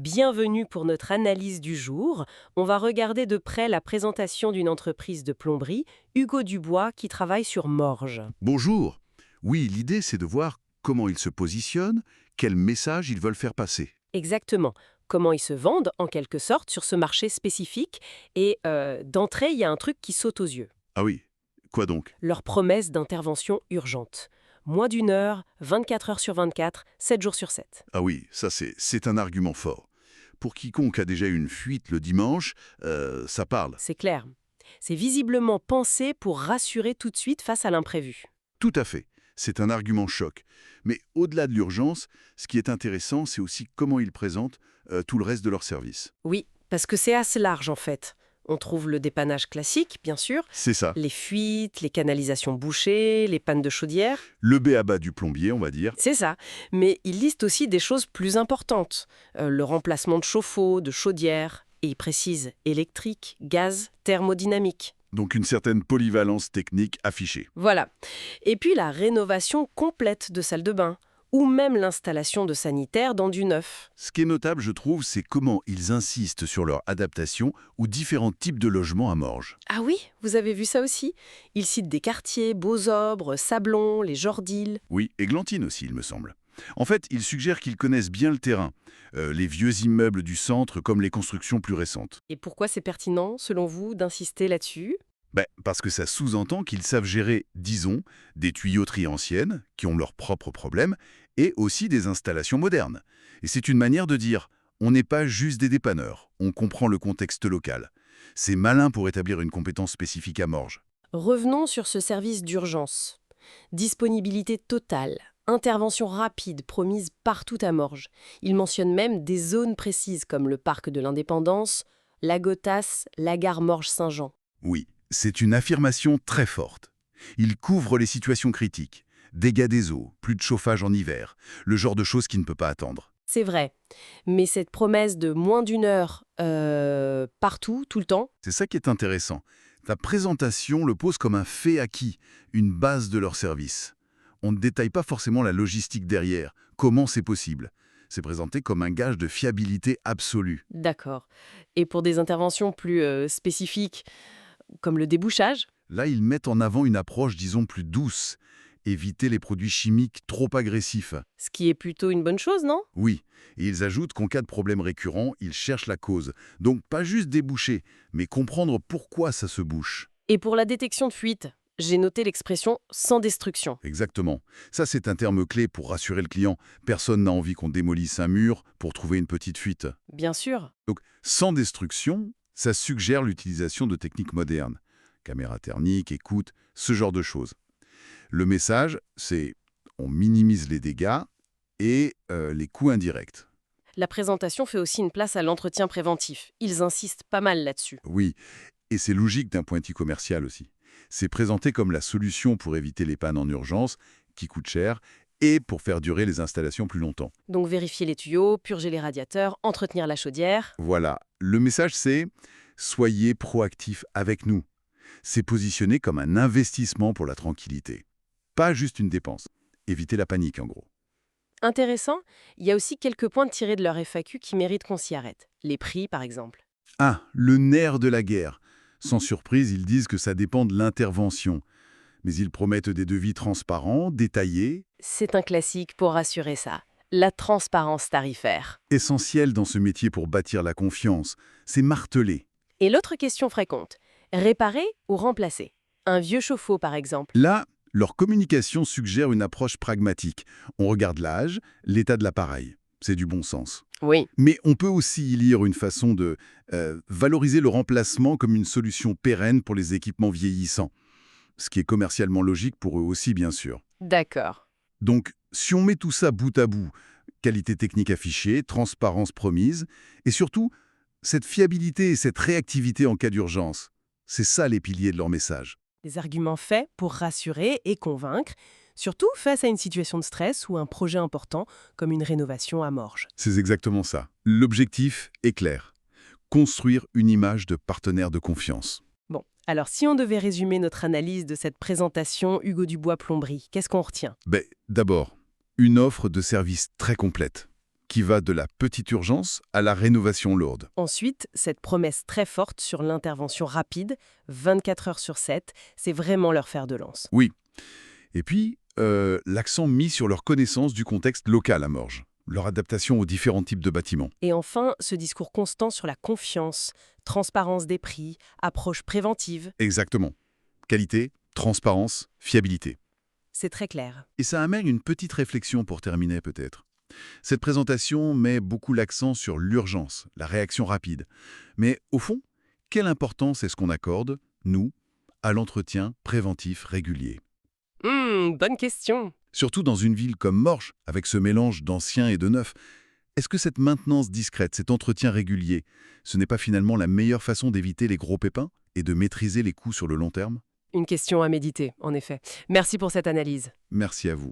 Bienvenue pour notre analyse du jour. On va regarder de près la présentation d'une entreprise de plomberie, Hugo Dubois, qui travaille sur Morges. Bonjour. Oui, l'idée c'est de voir comment ils se positionnent, quel message ils veulent faire passer. Exactement. Comment ils se vendent, en quelque sorte, sur ce marché spécifique. Et d'entrée, il y a un truc qui saute aux yeux. Ah oui, quoi donc? Leur promesse d'intervention urgente. Moins d'une heure, 24 heures sur 24, 7 jours sur 7. Ah oui, ça c'est un argument fort. Pour quiconque a déjà eu une fuite le dimanche, ça parle. C'est clair. C'est visiblement pensé pour rassurer tout de suite face à l'imprévu. Tout à fait. C'est un argument choc. Mais au-delà de l'urgence, ce qui est intéressant, c'est aussi comment ils présentent tout le reste de leur service. Oui, parce que c'est assez large en fait. On trouve le dépannage classique, bien sûr, C'est ça. les fuites, les canalisations bouchées, les pannes de chaudière. Le b.a.-ba du plombier, on va dire. C'est ça. Mais il liste aussi des choses plus importantes. Le remplacement de chauffe-eau, de chaudière. Et il précise électrique, gaz, thermodynamique. Donc une certaine polyvalence technique affichée. Voilà. Et puis la rénovation complète de salles de bain. Ou même l'installation de sanitaires dans du neuf. Ce qui est notable, je trouve, c'est comment ils insistent sur leur adaptation aux différents types de logements à Morges. Ah oui, vous avez vu ça aussi? Il cite des quartiers, Beausobre, Sablon, les Jordilles. Oui, Églantine aussi, il me semble. En fait, ils suggèrent qu'ils connaissent bien le terrain, les vieux immeubles du centre comme les constructions plus récentes. Et pourquoi c'est pertinent, selon vous, d'insister là-dessus? Parce que ça sous-entend qu'ils savent gérer, disons, des tuyauteries anciennes, qui ont leurs propres problèmes, et aussi des installations modernes. Et c'est une manière de dire, on n'est pas juste des dépanneurs, on comprend le contexte local. C'est malin pour établir une compétence spécifique à Morges. Revenons sur ce service d'urgence. Disponibilité totale, intervention rapide promise partout à Morges. Il mentionne même des zones précises comme le parc de l'Indépendance, la Gotasse, la gare Morges-Saint-Jean. Oui, c'est une affirmation très forte. Il couvre les situations critiques. Dégâts des eaux, plus de chauffage en hiver, le genre de choses qui ne peut pas attendre. C'est vrai, mais cette promesse de moins d'une heure partout, tout le temps, C'est ça qui est intéressant. La présentation le pose comme un fait acquis, une base de leur service. On ne détaille pas forcément la logistique derrière, comment c'est possible. C'est présenté comme un gage de fiabilité absolue. d'accord. Et pour des interventions plus spécifiques, comme le débouchage, Là, ils mettent en avant une approche, disons, plus douce. Éviter les produits chimiques trop agressifs. ce qui est plutôt une bonne chose, non? Oui, et ils ajoutent qu'en cas de problème récurrent, ils cherchent la cause. Donc pas juste déboucher, mais comprendre pourquoi ça se bouche. Et pour la détection de fuite, j'ai noté l'expression sans destruction. Exactement. Ça, c'est un terme clé pour rassurer le client. Personne n'a envie qu'on démolisse un mur pour trouver une petite fuite. Bien sûr. Donc, sans destruction, ça suggère l'utilisation de techniques modernes. Caméra thermique, écoute, ce genre de choses. Le message, c'est on minimise les dégâts et les coûts indirects. La présentation fait aussi une place à l'entretien préventif. Ils insistent pas mal là-dessus. Oui, et c'est logique d'un point de vue commercial aussi. C'est présenté comme la solution pour éviter les pannes en urgence, qui coûtent cher, et pour faire durer les installations plus longtemps. Donc vérifier les tuyaux, purger les radiateurs, entretenir la chaudière. Voilà, le message c'est « Soyez proactifs avec nous ». C'est positionné comme un investissement pour la tranquillité. Pas juste une dépense. Éviter la panique, en gros. Intéressant, il y a aussi quelques points tirés de leur FAQ qui méritent qu'on s'y arrête. Les prix, par exemple. Ah, le nerf de la guerre. Sans surprise, ils disent que ça dépend de l'intervention. Mais ils promettent des devis transparents, détaillés, C'est un classique pour rassurer ça. La transparence tarifaire. essentiels dans ce métier pour bâtir la confiance. C'est martelé. Et l'autre question fréquente, réparer ou remplacer? Un vieux chauffe-eau, par exemple. Là, leur communication suggère une approche pragmatique. On regarde l'âge, l'état de l'appareil. C'est du bon sens. Oui. Mais on peut aussi y lire une façon de valoriser le remplacement comme une solution pérenne pour les équipements vieillissants. Ce qui est commercialement logique pour eux aussi, bien sûr. D'accord. Donc, si on met tout ça bout à bout, qualité technique affichée, transparence promise, et surtout, cette fiabilité et cette réactivité en cas d'urgence, c'est ça les piliers de leur message. Des arguments faits pour rassurer et convaincre, surtout face à une situation de stress ou un projet important comme une rénovation à Morges. C'est exactement ça. L'objectif est clair. Construire une image de partenaire de confiance. Bon, alors si on devait résumer notre analyse de cette présentation Hugo Dubois Plomberie, qu'est-ce qu'on retient? D'abord, une offre de service très complète. qui va de la petite urgence à la rénovation lourde. Ensuite, cette promesse très forte sur l'intervention rapide, 24 heures sur 7, c'est vraiment leur fer de lance. Oui. Et puis, l'accent mis sur leur connaissance du contexte local à Morges, leur adaptation aux différents types de bâtiments. Et enfin, ce discours constant sur la confiance, transparence des prix, approche préventive, Exactement. Qualité, transparence, fiabilité. c'est très clair. Et ça amène une petite réflexion pour terminer peut-être. Cette présentation met beaucoup l'accent sur l'urgence, la réaction rapide. Mais au fond, quelle importance est-ce qu'on accorde, nous, à l'entretien préventif régulier? Bonne question. Surtout dans une ville comme Morges, avec ce mélange d'ancien et de neuf. Est-ce que cette maintenance discrète, cet entretien régulier, ce n'est pas finalement la meilleure façon d'éviter les gros pépins et de maîtriser les coûts sur le long terme? Une question à méditer, en effet. Merci pour cette analyse. Merci à vous.